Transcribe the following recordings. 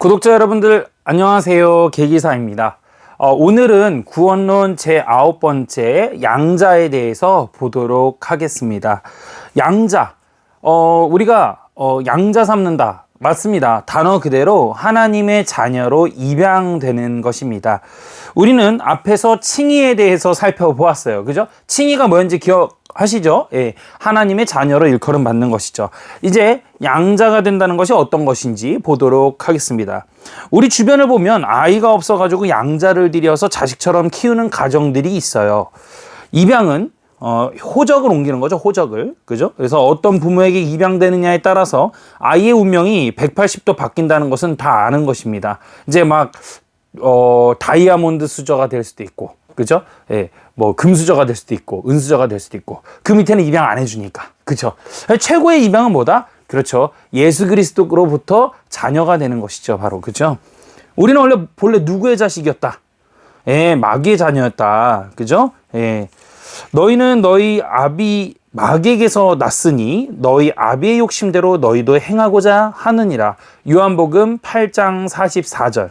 구독자 여러분들 안녕하세요. 계기사입니다. 오늘은 구원론 제9번째 양자에 대해서 보도록 하겠습니다. 양자, 우리가 양자 삼는다. 맞습니다. 단어 그대로 하나님의 자녀로 입양되는 것입니다. 우리는 앞에서 칭의에 대해서 살펴보았어요. 그죠? 칭의가 뭔지 기억하시죠? 예, 하나님의 자녀로 일컬음 받는 것이죠. 이제 양자가 된다는 것이 어떤 것인지 보도록 하겠습니다. 우리 주변을 보면 아이가 없어가지고 양자를 들여서 자식처럼 키우는 가정들이 있어요. 입양은 호적을 옮기는 거죠, 호적을. 그죠? 그래서 어떤 부모에게 입양되느냐에 따라서 아이의 운명이 180도 바뀐다는 것은 다 아는 것입니다. 이제 막, 다이아몬드 수저가 될 수도 있고, 그죠? 예, 뭐, 금수저가 될 수도 있고, 은수저가 될 수도 있고, 그 밑에는 입양 안 해주니까. 그죠? 최고의 입양은 뭐다? 그렇죠. 예수 그리스도로부터 자녀가 되는 것이죠, 바로. 그죠? 우리는 본래 누구의 자식이었다? 예, 마귀의 자녀였다. 그죠? 예. 너희는 너희 아비 마귀에게서 났으니 너희 아비의 욕심대로 너희도 행하고자 하느니라. 요한복음 8장 44절.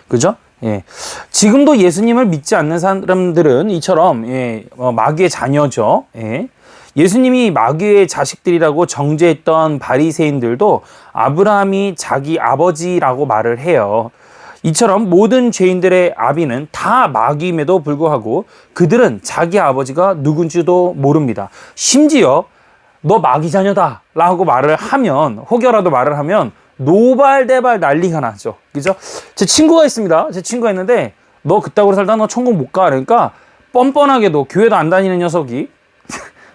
그죠? 예. 지금도 예수님을 믿지 않는 사람들은 이처럼 마귀의 자녀죠. 예. 예수님이 마귀의 자식들이라고 정죄했던 바리새인들도 아브라함이 자기 아버지라고 말을 해요. 이처럼 모든 죄인들의 아비는 다 마귀임에도 불구하고 그들은 자기 아버지가 누군지도 모릅니다. 심지어 너 마귀 자녀다 라고 말을 하면, 혹여라도 말을 하면 노발대발 난리가 나죠. 그죠? 제 친구가 있습니다. 제 친구가 있는데 너 그따구로 살다 너 천국 못 가. 그러니까 뻔뻔하게도 교회도 안 다니는 녀석이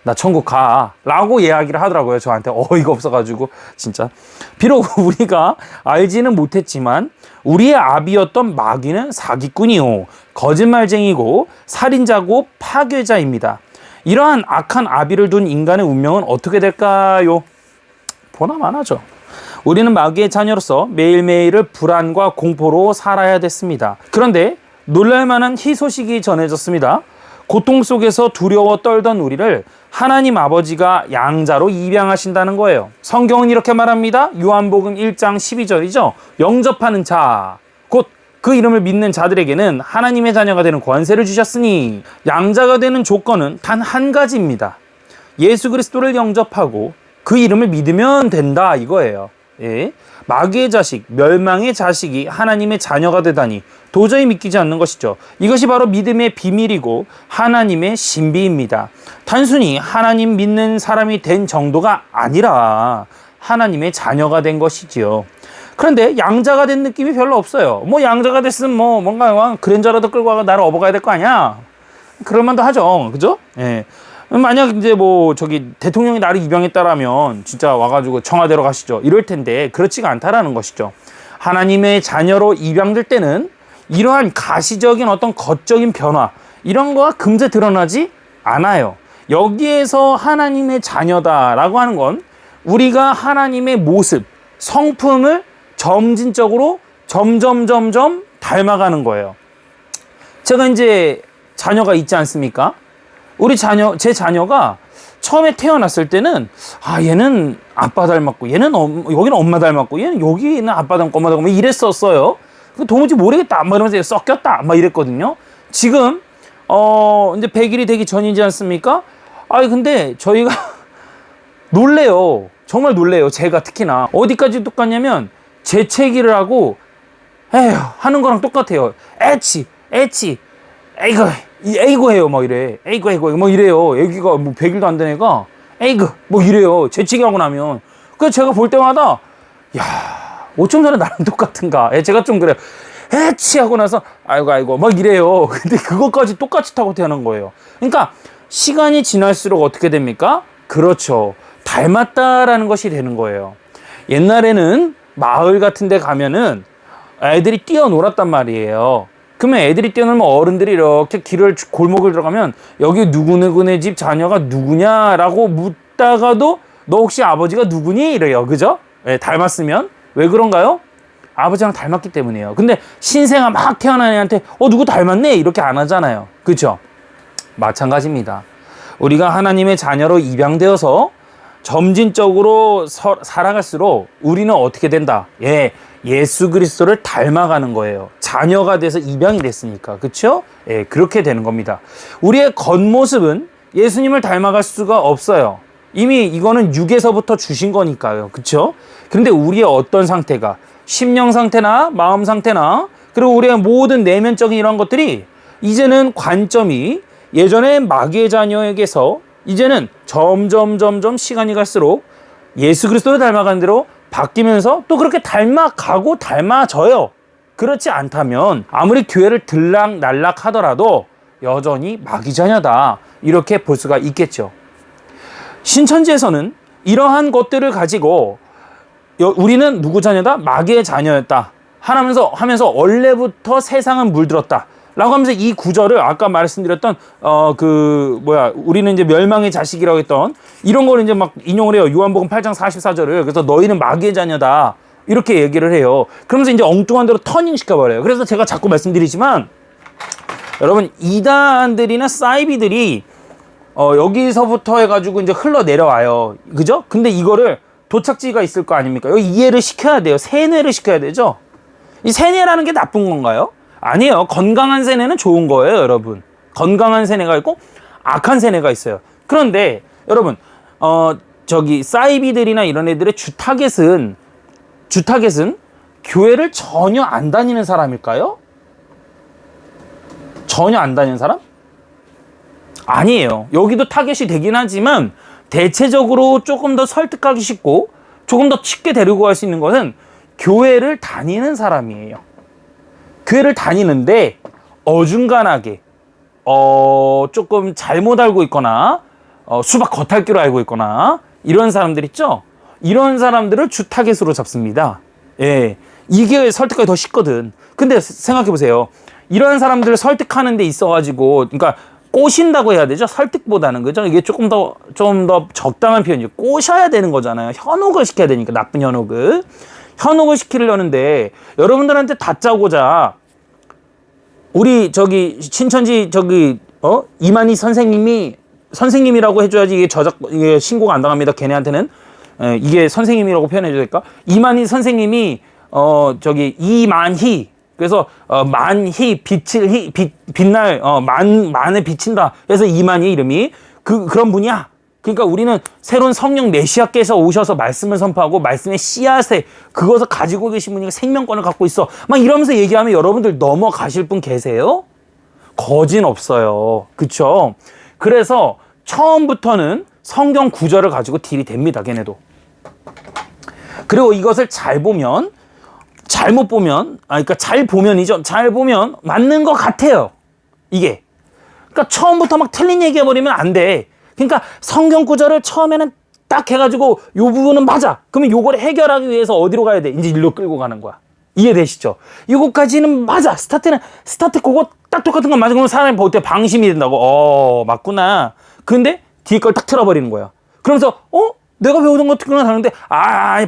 나 천국 가 라고 이야기를 하더라고요. 저한테 어이가 없어가지고. 진짜 비록 우리가 알지는 못했지만 우리의 아비였던 마귀는 사기꾼이요, 거짓말쟁이고 살인자고 파괴자입니다. 이러한 악한 아비를 둔 인간의 운명은 어떻게 될까요? 보나마나죠. 우리는 마귀의 자녀로서 매일매일을 불안과 공포로 살아야 됐습니다. 그런데 놀랄만한 희소식이 전해졌습니다. 고통 속에서 두려워 떨던 우리를 하나님 아버지가 양자로 입양하신다는 거예요. 성경은 이렇게 말합니다. 요한복음 1장 12절이죠. 영접하는 자, 곧 그 이름을 믿는 자들에게는 하나님의 자녀가 되는 권세를 주셨으니, 양자가 되는 조건은 단 한 가지입니다. 예수 그리스도를 영접하고 그 이름을 믿으면 된다, 이거예요. 예. 마귀의 자식, 멸망의 자식이 하나님의 자녀가 되다니 도저히 믿기지 않는 것이죠. 이것이 바로 믿음의 비밀이고 하나님의 신비입니다. 단순히 하나님 믿는 사람이 된 정도가 아니라 하나님의 자녀가 된 것이지요. 그런데 양자가 된 느낌이 별로 없어요. 뭐 양자가 됐으면 뭐 뭔가 그랜저라도 끌고 와서 나를 업어가야 될 거 아니야? 그럴만도 하죠. 그죠? 예. 만약 이제 뭐 대통령이 나를 입양했다라면 진짜 와가지고 청와대로 가시죠 이럴 텐데 그렇지가 않다라는 것이죠. 하나님의 자녀로 입양될 때는 이러한 가시적인 어떤 겉적인 변화 이런 거가 금세 드러나지 않아요. 여기에서 하나님의 자녀다라고 하는 건 우리가 하나님의 모습, 성품을 점진적으로 점점 닮아가는 거예요. 제가 이제 자녀가 있지 않습니까? 제 자녀가 처음에 태어났을 때는, 얘는 아빠 닮았고, 여기는 엄마 닮았고, 얘는 여기는 아빠 닮고, 엄마 닮고, 이랬었어요. 도무지 모르겠다. 막 이러면서 섞였다. 막 이랬거든요. 지금, 이제 100일이 되기 전이지 않습니까? 근데 저희가 놀래요. 정말 놀래요. 제가 특히나. 어디까지 똑같냐면, 재채기를 하고, 에휴, 하는 거랑 똑같아요. 에이구, 에이구 해요, 막 이래. 에이구, 뭐 이래요. 애기가 뭐 100일도 안 된 애가, 에이구, 뭐 이래요. 재치기 하고 나면. 그래서 제가 볼 때마다, 어쩜 저는 나랑 똑같은가. 제가 좀 그래요. 에치 하고 나서, 아이고, 막 이래요. 근데 그것까지 똑같이 타고 태어난 거예요. 그러니까, 시간이 지날수록 어떻게 됩니까? 그렇죠. 닮았다라는 것이 되는 거예요. 옛날에는 마을 같은 데 가면은 애들이 뛰어놀았단 말이에요. 그러면 애들이 뛰어놀면 어른들이 이렇게 골목을 들어가면 여기 누구누구네 집 자녀가 누구냐라고 묻다가도 너 혹시 아버지가 누구니? 이래요. 그죠? 네, 닮았으면. 왜 그런가요? 아버지랑 닮았기 때문이에요. 근데 신생아 막 태어난 애한테 누구 닮았네? 이렇게 안 하잖아요. 그죠? 마찬가지입니다. 우리가 하나님의 자녀로 입양되어서 점진적으로 살아갈수록 우리는 어떻게 된다? 예수 그리스도를 닮아가는 거예요. 자녀가 돼서 입양이 됐으니까. 그렇죠? 예, 그렇게 되는 겁니다. 우리의 겉모습은 예수님을 닮아갈 수가 없어요. 이미 이거는 육에서부터 주신 거니까요. 그렇죠? 그런데 우리의 어떤 상태가 심령 상태나 마음 상태나 그리고 우리의 모든 내면적인 이런 것들이 이제는 관점이 예전에 마귀의 자녀에게서 이제는 점점 시간이 갈수록 예수 그리스도를 닮아가는 대로 바뀌면서 또 그렇게 닮아가고 닮아져요. 그렇지 않다면 아무리 교회를 들락날락 하더라도 여전히 마귀 자녀다, 이렇게 볼 수가 있겠죠. 신천지에서는 이러한 것들을 가지고 우리는 누구 자녀다? 마귀의 자녀였다 하면서 원래부터 세상은 물들었다 라고 하면서 이 구절을 아까 말씀드렸던 우리는 이제 멸망의 자식이라고 했던 이런 거를 이제 막 인용을 해요. 요한복음 8장 44절을. 그래서 너희는 마귀의 자녀다 이렇게 얘기를 해요. 그러면서 이제 엉뚱한 대로 터닝 시켜버려요. 그래서 제가 자꾸 말씀드리지만 여러분, 이단들이나 사이비들이 여기서부터 해가지고 이제 흘러내려와요. 그죠? 근데 이거를 도착지가 있을 거 아닙니까? 여기 이해를 시켜야 돼요. 세뇌를 시켜야 되죠? 이 세뇌라는 게 나쁜 건가요? 아니에요. 건강한 세뇌는 좋은 거예요, 여러분. 건강한 세뇌가 있고 악한 세뇌가 있어요. 그런데 여러분, 사이비들이나 이런 애들의 주타겟은 교회를 전혀 안 다니는 사람일까요? 전혀 안 다니는 사람? 아니에요. 여기도 타겟이 되긴 하지만 대체적으로 조금 더 설득하기 쉽고 조금 더 쉽게 데리고 갈 수 있는 것은 교회를 다니는 사람이에요. 교회를 다니는데 어중간하게 조금 잘못 알고 있거나 수박 겉핥기로 알고 있거나 이런 사람들 있죠? 이런 사람들을 주 타겟으로 잡습니다. 예, 이게 설득하기 더 쉽거든. 근데 생각해 보세요. 이런 사람들을 설득하는 데 있어가지고, 그러니까 꼬신다고 해야 되죠? 설득보다는, 그죠? 이게 좀 더 적당한 표현이죠. 꼬셔야 되는 거잖아요. 현혹을 시켜야 되니까, 나쁜 현혹을. 현혹을 시키려는데, 여러분들한테 다짜고자, 우리 신천지 이만희 선생님이라고 해줘야지 이게 신고가 안 당합니다. 걔네한테는. 이게 선생님이라고 표현해줘야 될까? 이만희 선생님이, 이만희. 그래서 만희 빛날 만에 비친다. 그래서 이만희 이름이 그런 분이야. 그러니까 우리는 새로운 성령 메시아께서 오셔서 말씀을 선포하고 말씀의 씨앗에 그것을 가지고 계신 분이 생명권을 갖고 있어. 막 이러면서 얘기하면 여러분들 넘어가실 분 계세요? 거진 없어요. 그렇죠? 그래서 처음부터는 성경 구절을 가지고 딜이 됩니다. 걔네도. 그리고 이것을 잘 보면 잘못 보면, 그러니까 잘 보면이죠. 잘 보면 맞는 것 같아요. 이게. 그러니까 처음부터 막 틀린 얘기 해버리면 안 돼. 그러니까 성경 구절을 처음에는 딱 해가지고 요 부분은 맞아. 그러면 요걸 해결하기 위해서 어디로 가야 돼? 이제 일로 끌고 가는 거야. 이해되시죠? 요거까지는 맞아. 스타트 그거 딱 똑같은 건 맞아. 그러면 사람이 볼 때 방심이 된다고. 맞구나. 근데 뒤에 걸 딱 틀어버리는 거야. 그러면서 내가 배우던 것 같은 건 다른데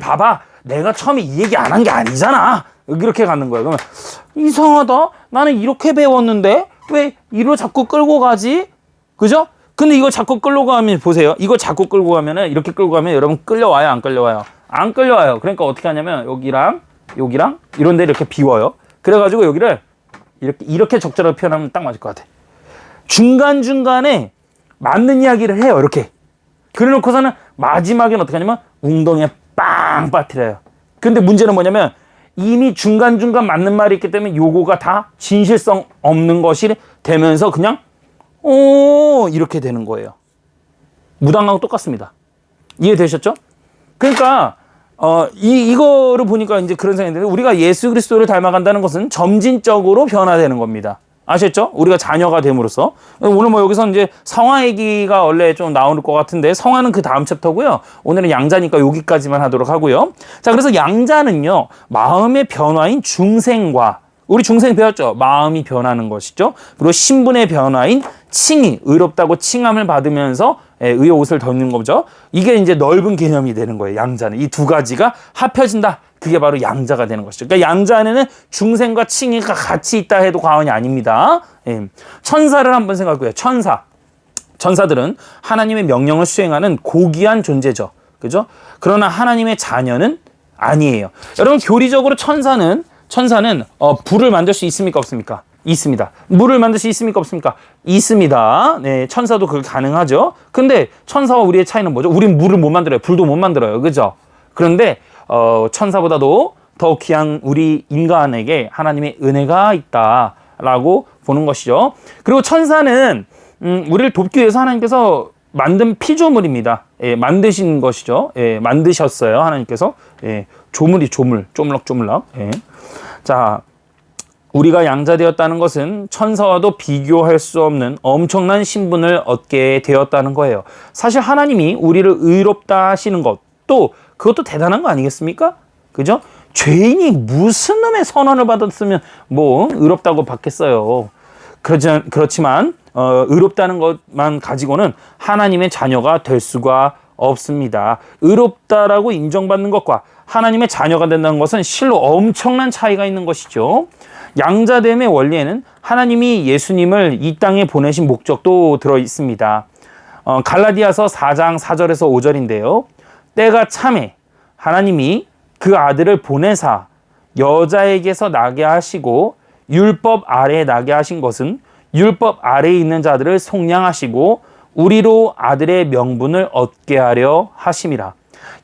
봐봐. 내가 처음에 이 얘기 안 한 게 아니잖아. 이렇게 가는 거야. 그러면 이상하다. 나는 이렇게 배웠는데 왜 이로 자꾸 끌고 가지? 그죠? 근데 이거 자꾸 끌고 가면 보세요. 이거 자꾸 끌고 가면은 이렇게 끌고 가면 여러분 끌려와요, 안 끌려와요? 안 끌려와요. 그러니까 어떻게 하냐면 여기랑 이런 데 이렇게 비워요. 그래가지고 여기를 이렇게 적절하게 표현하면 딱 맞을 것 같아. 중간중간에 맞는 이야기를 해요. 이렇게. 그래 놓고서는 마지막엔 어떻게 하냐면 웅덩이에 빵 빠뜨려요. 근데 문제는 뭐냐면 이미 중간중간 맞는 말이 있기 때문에 요거가 다 진실성 없는 것이 되면서 그냥 이렇게 되는 거예요. 무당하고 똑같습니다. 이해되셨죠? 그러니까 이거를 보니까 이제 그런 생각이 드는데, 우리가 예수 그리스도를 닮아간다는 것은 점진적으로 변화되는 겁니다. 아셨죠? 우리가 자녀가 됨으로써. 오늘 여기서 이제 성화 얘기가 원래 좀 나올 것 같은데, 성화는 그 다음 챕터고요. 오늘은 양자니까 여기까지만 하도록 하고요. 자, 그래서 양자는요, 마음의 변화인 중생과, 우리 중생 배웠죠? 마음이 변하는 것이죠. 그리고 신분의 변화인 칭의, 의롭다고 칭함을 받으면서 의의 옷을 덮는 거죠. 이게 이제 넓은 개념이 되는 거예요. 양자는. 이 두 가지가 합해진다. 그게 바로 양자가 되는 것이죠. 그러니까 양자 안에는 중생과 칭의가 같이 있다 해도 과언이 아닙니다. 천사를 한번 생각해보세요. 천사들은 하나님의 명령을 수행하는 고귀한 존재죠. 그죠? 그러나 하나님의 자녀는 아니에요. 여러분, 교리적으로 천사는 불을 만들 수 있습니까? 없습니까? 있습니다. 물을 만들 수 있습니까? 없습니까? 있습니다. 네, 천사도 그게 가능하죠. 근데 천사와 우리의 차이는 뭐죠? 우린 물을 못 만들어요. 불도 못 만들어요. 그죠? 그런데 천사보다도 더 귀한 우리 인간에게 하나님의 은혜가 있다라고 보는 것이죠. 그리고 천사는 우리를 돕기 위해서 하나님께서 만든 피조물입니다. 예, 만드신 것이죠. 예, 만드셨어요. 하나님께서. 예, 쪼물락쪼물락. 예. 자, 우리가 양자되었다는 것은 천사와도 비교할 수 없는 엄청난 신분을 얻게 되었다는 거예요. 사실 하나님이 우리를 의롭다 하시는 것도 그것도 대단한 거 아니겠습니까? 그죠? 죄인이 무슨 놈의 선언을 받았으면 뭐 의롭다고 받겠어요. 그렇지만 의롭다는 것만 가지고는 하나님의 자녀가 될 수가 없습니다. 의롭다라고 인정받는 것과 하나님의 자녀가 된다는 것은 실로 엄청난 차이가 있는 것이죠. 양자됨의 원리에는 하나님이 예수님을 이 땅에 보내신 목적도 들어 있습니다. 갈라디아서 4장 4절에서 5절인데요. 때가 참에 하나님이 그 아들을 보내사 여자에게서 나게 하시고 율법 아래에 나게 하신 것은 율법 아래에 있는 자들을 속량하시고 우리로 아들의 명분을 얻게 하려 하심이라.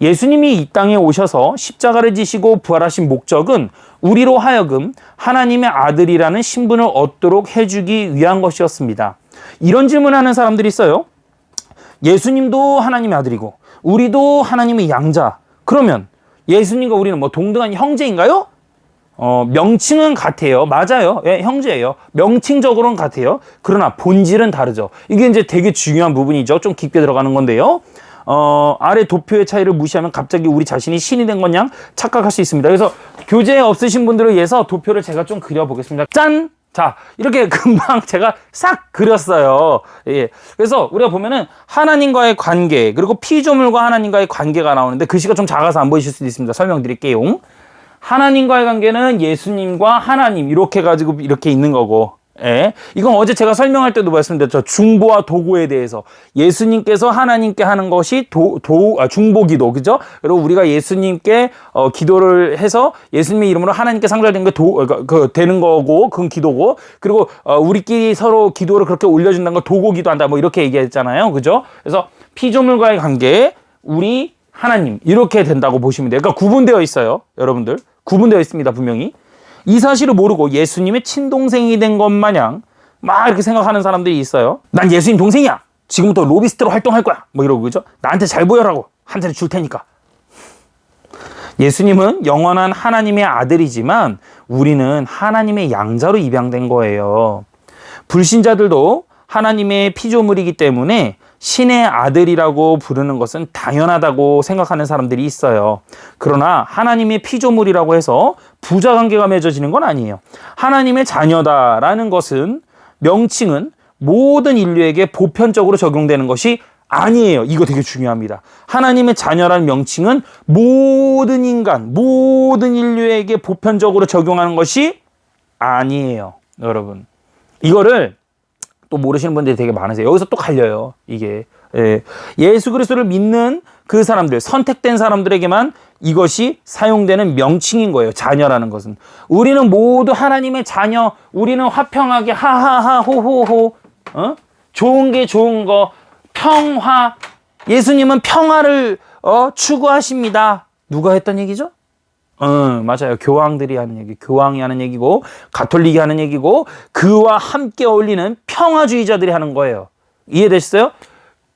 예수님이 이 땅에 오셔서 십자가를 지시고 부활하신 목적은 우리로 하여금 하나님의 아들이라는 신분을 얻도록 해주기 위한 것이었습니다. 이런 질문하는 사람들이 있어요. 예수님도 하나님의 아들이고 우리도 하나님의 양자. 그러면 예수님과 우리는 뭐 동등한 형제인가요? 명칭은 같아요. 맞아요. 예, 형제예요. 명칭적으로는 같아요. 그러나 본질은 다르죠. 이게 이제 되게 중요한 부분이죠. 좀 깊게 들어가는 건데요. 아래 도표의 차이를 무시하면 갑자기 우리 자신이 신이 된 것 양 착각할 수 있습니다. 그래서 교재 없으신 분들을 위해서 도표를 제가 좀 그려보겠습니다. 짠! 자, 이렇게 금방 제가 싹 그렸어요. 예. 그래서 우리가 보면은 하나님과의 관계, 그리고 피조물과 하나님과의 관계가 나오는데 글씨가 좀 작아서 안 보이실 수도 있습니다. 설명드릴게요. 하나님과의 관계는 예수님과 하나님 이렇게 가지고 이렇게 있는 거고, 예. 이건 어제 제가 설명할 때도 말씀드렸죠. 중보와 도고에 대해서. 예수님께서 하나님께 하는 것이 중보기도, 그죠? 그리고 우리가 예수님께 기도를 해서 예수님의 이름으로 하나님께 상달된 게 되는 거고, 그건 기도고, 그리고 우리끼리 서로 기도를 그렇게 올려준다는 걸 도고기도 한다, 뭐 이렇게 얘기했잖아요. 그죠? 그래서 피조물과의 관계, 우리 하나님 이렇게 된다고 보시면 돼요. 그러니까 구분되어 있어요. 여러분들. 구분되어 있습니다. 분명히. 이 사실을 모르고 예수님의 친동생이 된 것 마냥 막 이렇게 생각하는 사람들이 있어요. 난 예수님 동생이야. 지금부터 로비스트로 활동할 거야. 뭐 이러고, 그죠? 나한테 잘 보여라고. 한 자리 줄 테니까. 예수님은 영원한 하나님의 아들이지만 우리는 하나님의 양자로 입양된 거예요. 불신자들도 하나님의 피조물이기 때문에 신의 아들이라고 부르는 것은 당연하다고 생각하는 사람들이 있어요. 그러나 하나님의 피조물이라고 해서 부자 관계가 맺어지는 건 아니에요. 하나님의 자녀다라는 것은 명칭은 모든 인류에게 보편적으로 적용되는 것이 아니에요. 이거 되게 중요합니다. 하나님의 자녀라는 명칭은 모든 인간, 모든 인류에게 보편적으로 적용하는 것이 아니에요. 여러분. 이거를 또 모르시는 분들이 되게 많으세요. 여기서 또 갈려요. 이게. 예. 예수 그리스도를 믿는 그 사람들, 선택된 사람들에게만 이것이 사용되는 명칭인 거예요. 자녀라는 것은. 우리는 모두 하나님의 자녀, 우리는 화평하게 하하하 호호호, 좋은 게 좋은 거, 평화. 예수님은 평화를 추구하십니다. 누가 했던 얘기죠? 맞아요. 교황들이 하는 얘기, 교황이 하는 얘기고, 가톨릭이 하는 얘기고, 그와 함께 어울리는 평화주의자들이 하는 거예요. 이해되셨어요?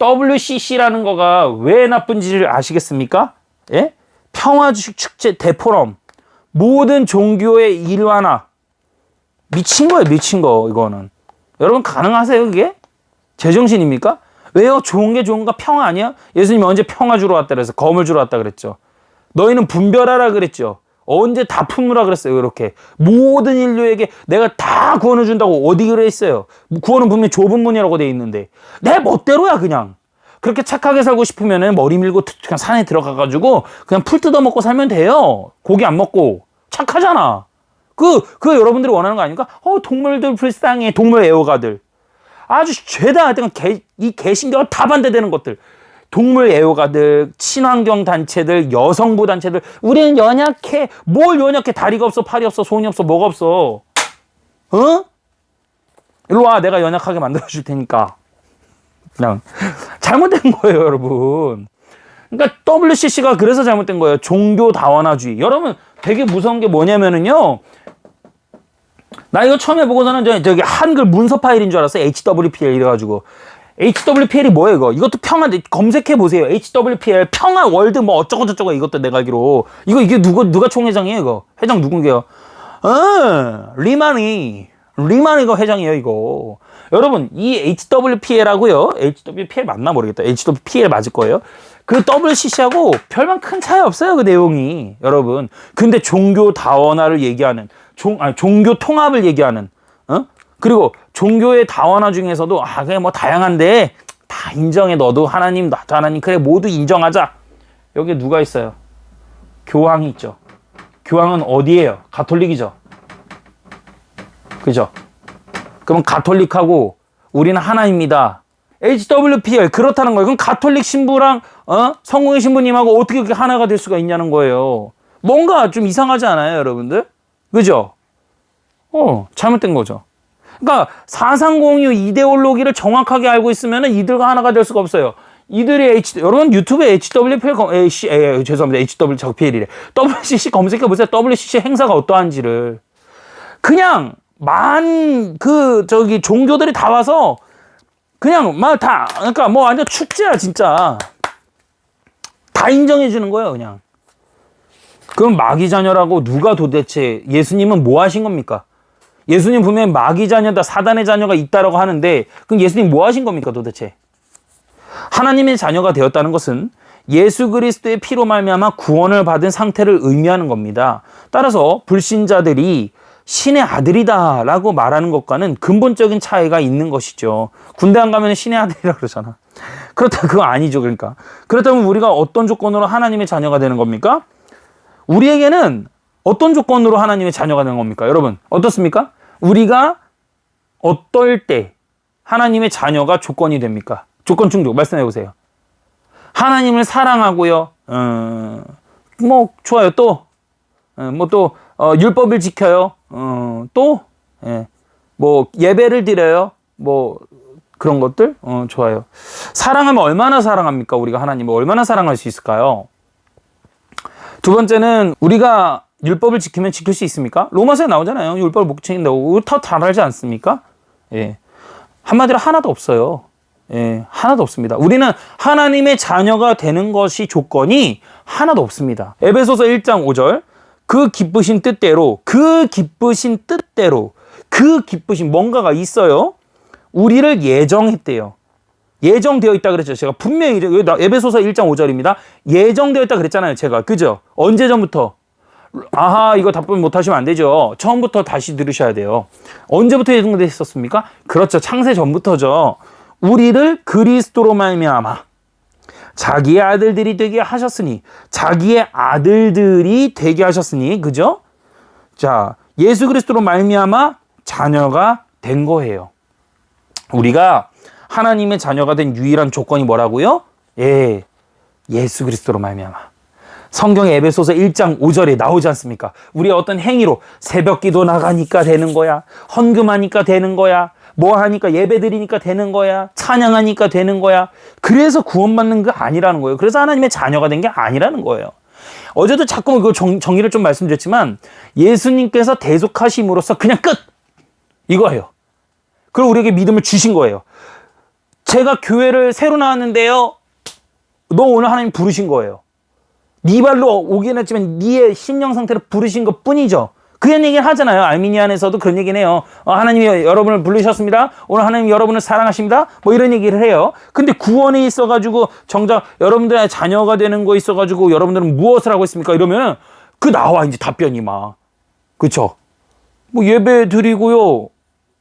WCC라는 거가 왜 나쁜지를 아시겠습니까? 예? 평화축제 대포럼. 모든 종교의 일환화. 미친 거예요, 미친 거, 이거는. 여러분, 가능하세요, 그게? 제정신입니까? 왜요? 좋은 게 좋은가? 평화 아니야? 예수님이 언제 평화 주러 왔다 그래서 검을 주러 왔다 그랬죠. 너희는 분별하라 그랬죠. 언제 다 품으라 그랬어요. 이렇게 모든 인류에게 내가 다 구원을 준다고 어디 그랬어요. 구원은 분명히 좁은 문이라고 돼 있는데 내 멋대로야. 그냥 그렇게 착하게 살고 싶으면 머리 밀고 그냥 산에 들어가가지고 그냥 풀 뜯어먹고 살면 돼요. 고기 안 먹고. 착하잖아. 그거 여러분들이 원하는 거 아닙니까? 동물들 불쌍해. 동물 애호가들. 아주 죄다 이 개신교가 다 반대되는 것들. 동물 애호가들, 친환경 단체들, 여성부 단체들, 우리는 연약해. 뭘 연약해? 다리가 없어, 팔이 없어, 손이 없어, 뭐가 없어. 어? 일로 와. 내가 연약하게 만들어줄 테니까. 그냥 잘못된 거예요, 여러분. 그러니까 WCC가 그래서 잘못된 거예요. 종교 다원화주의. 여러분 되게 무서운 게 뭐냐면은요. 나 이거 처음에 보고서는 저기 한글 문서 파일인 줄 알았어요. HWPL 이래가지고. HWPL이 뭐예요, 이거? 이것도 평화, 검색해 보세요. HWPL, 평화 월드 뭐 어쩌고저쩌고 이것도 내가 알기로. 이게 누가 총회장이에요, 이거? 회장 누군게요? 리만이가 회장이에요, 이거. 여러분, 이 HWPL하고요. HWPL 맞나 모르겠다. HWPL 맞을 거예요. 그 WCC하고 별반 큰 차이 없어요, 그 내용이. 여러분. 근데 종교 다원화를 얘기하는, 종교 통합을 얘기하는, 그리고 종교의 다원화 중에서도, 그게 뭐 다양한데, 다 인정해. 너도 하나님, 나도 하나님. 그래, 모두 인정하자. 여기 누가 있어요? 교황이 있죠. 교황은 어디예요? 가톨릭이죠. 그죠? 그럼 가톨릭하고 우리는 하나입니다. HWPL 그렇다는 거예요. 그럼 가톨릭 신부랑 성공의 신부님하고 어떻게 그렇게 하나가 될 수가 있냐는 거예요. 뭔가 좀 이상하지 않아요, 여러분들? 그죠? 잘못된 거죠. 그러니까 사상공유 이데올로기를 정확하게 알고 있으면 이들과 하나가 될 수가 없어요. 이들이 여러분 유튜브에 HWPL 죄송합니다. HWPL이래. WCC 검색해 보세요. WCC 행사가 어떠한지를. 그냥 종교들이 다 와서 그냥 그러니까 뭐 완전 축제야, 진짜. 다 인정해 주는 거예요, 그냥. 그럼 마귀 자녀라고 누가 도대체, 예수님은 뭐 하신 겁니까? 예수님 분명히 마귀 자녀다, 사단의 자녀가 있다라고 하는데, 그럼 예수님 뭐 하신 겁니까, 도대체? 하나님의 자녀가 되었다는 것은 예수 그리스도의 피로 말미암아 구원을 받은 상태를 의미하는 겁니다. 따라서 불신자들이 신의 아들이다 라고 말하는 것과는 근본적인 차이가 있는 것이죠. 군대 안 가면 신의 아들이라 그러잖아. 그렇다면 그거 아니죠. 그러니까. 그렇다면 우리가 어떤 조건으로 하나님의 자녀가 되는 겁니까? 우리에게는 어떤 조건으로 하나님의 자녀가 되는 겁니까? 여러분 어떻습니까? 우리가 어떨 때 하나님의 자녀가 조건이 됩니까? 조건 충족 말씀해 보세요. 하나님을 사랑하고요. 뭐 좋아요. 또 율법을 지켜요. 뭐 예배를 드려요. 뭐 그런 것들 좋아요. 사랑하면 얼마나 사랑합니까? 우리가 하나님을 얼마나 사랑할 수 있을까요? 두 번째는 우리가 율법을 지키면 지킬 수 있습니까? 로마서에 나오잖아요. 율법을 못 지킨다고. 더 잘 알지 않습니까? 예. 한마디로 하나도 없어요. 예, 하나도 없습니다. 우리는 하나님의 자녀가 되는 것이 조건이 하나도 없습니다. 에베소서 1장 5절 그 기쁘신 뭔가가 있어요. 우리를 예정했대요. 예정되어 있다 그랬죠. 제가 분명히 에베소서 1장 5절입니다. 예정되어 있다 그랬잖아요. 제가. 그죠? 언제 전부터? 이거 답변 못 하시면 안 되죠. 처음부터 다시 들으셔야 돼요. 언제부터 예정되어 있었습니까? 그렇죠. 창세 전부터죠. 우리를 그리스도로 말미암아 자기의 아들들이 되게 하셨으니 그죠? 자, 예수 그리스도로 말미암아 자녀가 된 거예요. 우리가 하나님의 자녀가 된 유일한 조건이 뭐라고요? 예수 그리스도로 말미암아. 성경의 에베소서 1장 5절에 나오지 않습니까? 우리의 어떤 행위로 새벽기도 나가니까 되는 거야. 헌금하니까 되는 거야. 뭐 하니까 예배드리니까 되는 거야. 찬양하니까 되는 거야. 그래서 구원받는 거 아니라는 거예요. 그래서 하나님의 자녀가 된 게 아니라는 거예요. 어제도 자꾸 그 정의를 좀 말씀드렸지만 예수님께서 대속하심으로써 그냥 끝! 이거예요. 그리고 우리에게 믿음을 주신 거예요. 제가 교회를 새로 나왔는데요. 너 오늘 하나님 부르신 거예요. 네 발로 오긴 했지만 네의 심령 상태를 부르신 것 뿐이죠. 그런 얘기를 하잖아요. 알미니안에서도 그런 얘기는 해요. 하나님이 여러분을 부르셨습니다. 오늘 하나님이 여러분을 사랑하십니다. 뭐 이런 얘기를 해요. 근데 구원에 있어가지고 정작 여러분들의 자녀가 되는 거 있어가지고 여러분들은 무엇을 하고 있습니까? 이러면 나와 이제 답변이 막. 그쵸? 뭐 예배 드리고요.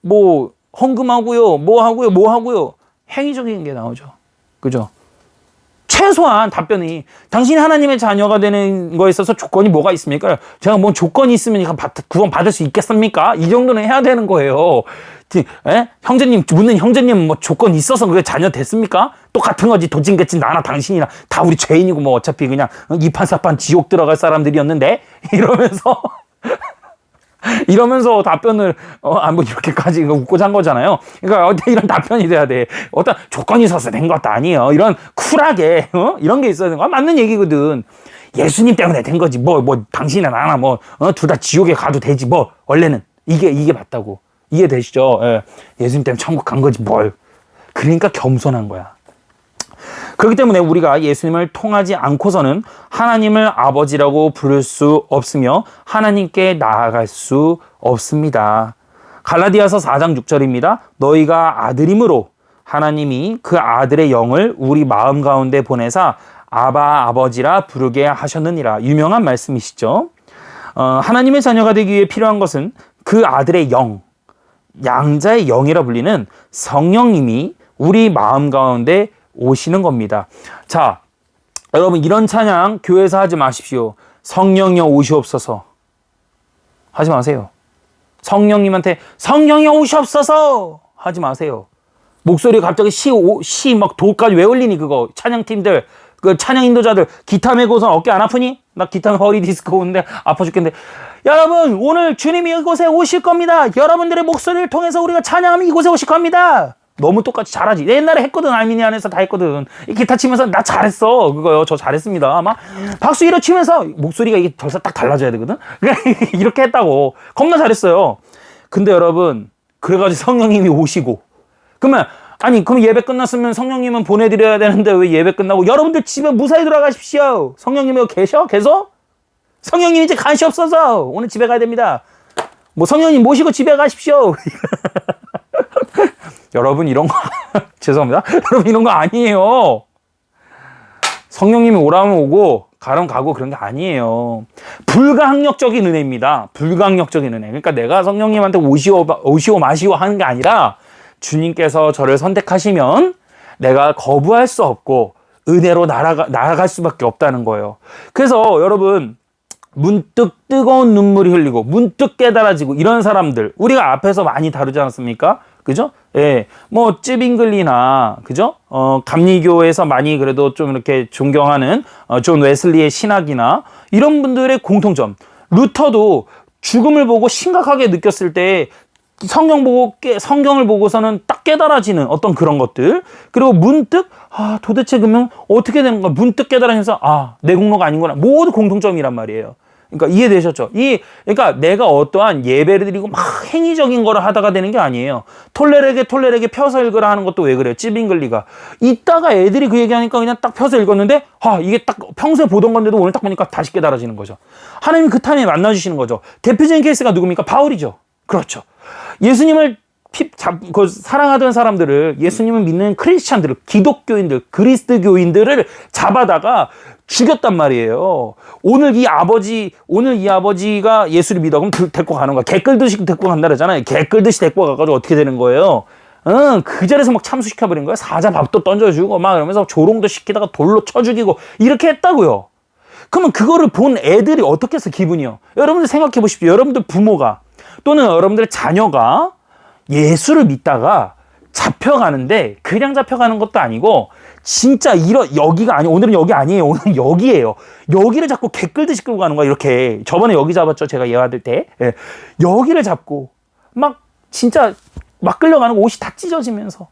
뭐 헌금하고요. 뭐 하고요. 행위적인 게 나오죠. 그죠? 최소한 답변이 당신이 하나님의 자녀가 되는 거에 있어서 조건이 뭐가 있습니까? 제가 뭐 조건이 있으면 구원 받을 수 있겠습니까? 이 정도는 해야 되는 거예요. 형제님, 묻는 형제님 뭐 조건 있어서 그게 자녀 됐습니까? 똑같은 거지. 도찐개찐 나나 당신이나 다 우리 죄인이고 뭐 어차피 그냥 이판사판 지옥 들어갈 사람들이었는데 이러면서 답변을 뭐 이렇게까지 웃고 잔 거잖아요. 그러니까 이런 답변이 돼야 돼. 어떤 조건이 있어서 된 것도 아니에요. 이런 쿨하게 이런 게 있어야 되는 거 맞는 얘기거든. 예수님 때문에 된 거지. 뭐 당신이나 나나 둘 다 지옥에 가도 되지. 뭐 원래는 이게 맞다고. 이해되시죠? 예. 예수님 때문에 천국 간 거지 뭘. 그러니까 겸손한 거야. 그렇기 때문에 우리가 예수님을 통하지 않고서는 하나님을 아버지라고 부를 수 없으며 하나님께 나아갈 수 없습니다. 갈라디아서 4장 6절입니다. 너희가 아들임으로 하나님이 그 아들의 영을 우리 마음 가운데 보내사 아바 아버지라 부르게 하셨느니라. 유명한 말씀이시죠. 하나님의 자녀가 되기 위해 필요한 것은 그 아들의 영, 양자의 영이라 불리는 성령님이 우리 마음 가운데 오시는 겁니다. 자, 여러분 이런 찬양 교회에서 하지 마십시오. 성령이여 오시옵소서 하지 마세요. 성령님한테 성령이여 오시옵소서 하지 마세요. 목소리 갑자기 시 막 도까지 왜 올리니 그거. 찬양팀들, 그 찬양 인도자들 기타 메고선 어깨 안 아프니? 나 기타 허리 디스크 오는데 아파 죽겠는데. 여러분 오늘 주님이 이곳에 오실 겁니다. 여러분들의 목소리를 통해서 우리가 찬양하면 이곳에 오실 겁니다. 너무 똑같이 잘하지. 옛날에 했거든. 알미니안에서 다 했거든. 이 기타 치면서 나 잘했어. 그거요. 저 잘했습니다. 막 박수 이러 치면서 목소리가 이게 벌써 딱 달라져야 되거든. 이렇게 했다고. 겁나 잘했어요. 근데 여러분 그래가지고 성령님이 오시고 그러면 그럼 예배 끝났으면 성령님은 보내드려야 되는데 왜 예배 끝나고 여러분들 집에 무사히 돌아가십시오. 성령님이 계셔? 성령님 이제 간시 없어서 오늘 집에 가야 됩니다. 뭐 성령님 모시고 집에 가십시오. 여러분 이런 거 죄송합니다. 여러분 이런 거 아니에요. 성령님이 오라면 오고 가라면 가고 그런 게 아니에요. 불가항력적인 은혜입니다. 불가항력적인 은혜. 그러니까 내가 성령님한테 오시오 마시오 하는 게 아니라 주님께서 저를 선택하시면 내가 거부할 수 없고 은혜로 날아갈 수밖에 없다는 거예요. 그래서 여러분 문득 뜨거운 눈물이 흘리고 문득 깨달아지고 이런 사람들 우리가 앞에서 많이 다루지 않았습니까? 그죠? 예. 뭐 찌빙글리나 그죠? 감리교에서 많이 그래도 좀 이렇게 존경하는 존 웨슬리의 신학이나 이런 분들의 공통점. 루터도 죽음을 보고 심각하게 느꼈을 때 성경을 보고서는 딱 깨달아지는 어떤 그런 것들. 그리고 문득 도대체 그러면 어떻게 되는 거야? 문득 깨달아지면서 내 공로가 아닌구나. 모두 공통점이란 말이에요. 그러니까 이해되셨죠? 그러니까 내가 어떠한 예배를 드리고 막 행위적인 거를 하다가 되는 게 아니에요. 톨레에게 펴서 읽으라 하는 것도 왜 그래요? 찌빙글리가. 이따가 애들이 그 얘기하니까 그냥 딱 펴서 읽었는데 이게 딱 평소에 보던 건데도 오늘 딱 보니까 다시 깨달아지는 거죠. 하나님 그 타임에 만나주시는 거죠. 대표적인 케이스가 누굽니까? 바울이죠. 그렇죠. 예수님을 사랑하던 사람들을, 예수님을 믿는 크리스찬들을, 기독교인들, 그리스도교인들을 잡아다가 죽였단 말이에요. 오늘 이 아버지가 예수를 믿어. 그럼 데리고 가는 거야. 개끌듯이 데리고 간다 그러잖아요. 개끌듯이 데리고 가가지고 어떻게 되는 거예요? 그 자리에서 막 참수시켜버린 거예요. 사자 밥도 던져주고 막 이러면서 조롱도 시키다가 돌로 쳐 죽이고 이렇게 했다고요. 그러면 그거를 본 애들이 어떻게 해서 기분이요? 여러분들 생각해 보십시오. 여러분들 부모가 또는 여러분들의 자녀가 예수를 믿다가 잡혀가는데 그냥 잡혀가는 것도 아니고 진짜 여기가 아니에요. 오늘은 여기 아니에요. 오늘은 여기예요. 여기를 잡고 개끌듯이 끌고 가는 거야. 이렇게. 저번에 여기 잡았죠. 제가 예화될 때. 예. 여기를 잡고 막 진짜 막 끌려가는 거, 옷이 다 찢어지면서.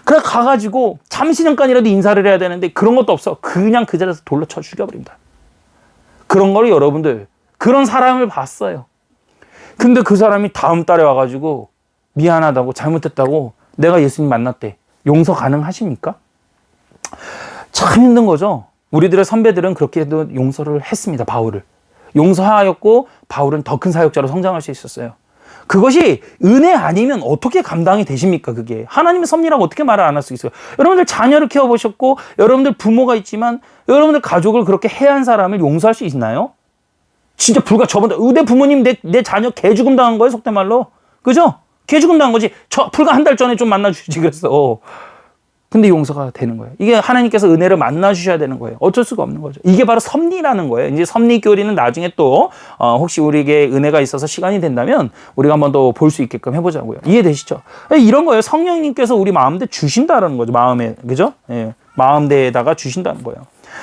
그래 가가지고 잠시 잠깐이라도 인사를 해야 되는데 그런 것도 없어. 그냥 그 자리에서 돌로 쳐 죽여버립니다. 그런 거를 여러분들 그런 사람을 봤어요. 근데 그 사람이 다음 달에 와가지고 미안하다고 잘못했다고 내가 예수님 만났대. 용서 가능하십니까? 참 힘든 거죠. 우리들의 선배들은 그렇게 해도 용서를 했습니다. 바울을. 용서하였고 바울은 더 큰 사역자로 성장할 수 있었어요. 그것이 은혜 아니면 어떻게 감당이 되십니까? 그게 하나님의 섭리라고 어떻게 말을 안 할 수 있어요? 여러분들 자녀를 키워보셨고 여러분들 부모가 있지만 여러분들 가족을 그렇게 해한 사람을 용서할 수 있나요? 진짜 저번에 내 부모님 내 자녀 개죽음 당한 거예요, 속된 말로. 그죠? 개죽음 당한 거지. 불과 한 달 전에 좀 만나주지 그랬어. 근데 용서가 되는 거예요. 이게 하나님께서 은혜를 만나 주셔야 되는 거예요. 어쩔 수가 없는 거죠. 이게 바로 섭리라는 거예요. 이제 섭리 교리는 나중에 또 혹시 우리에게 은혜가 있어서 시간이 된다면 우리가 한번 더 볼 수 있게끔 해보자고요. 이해되시죠? 이런 거예요. 성령님께서 우리 마음대 주신다라는 거죠. 마음에, 그죠? 예, 마음대에다가 주신다는 거예요.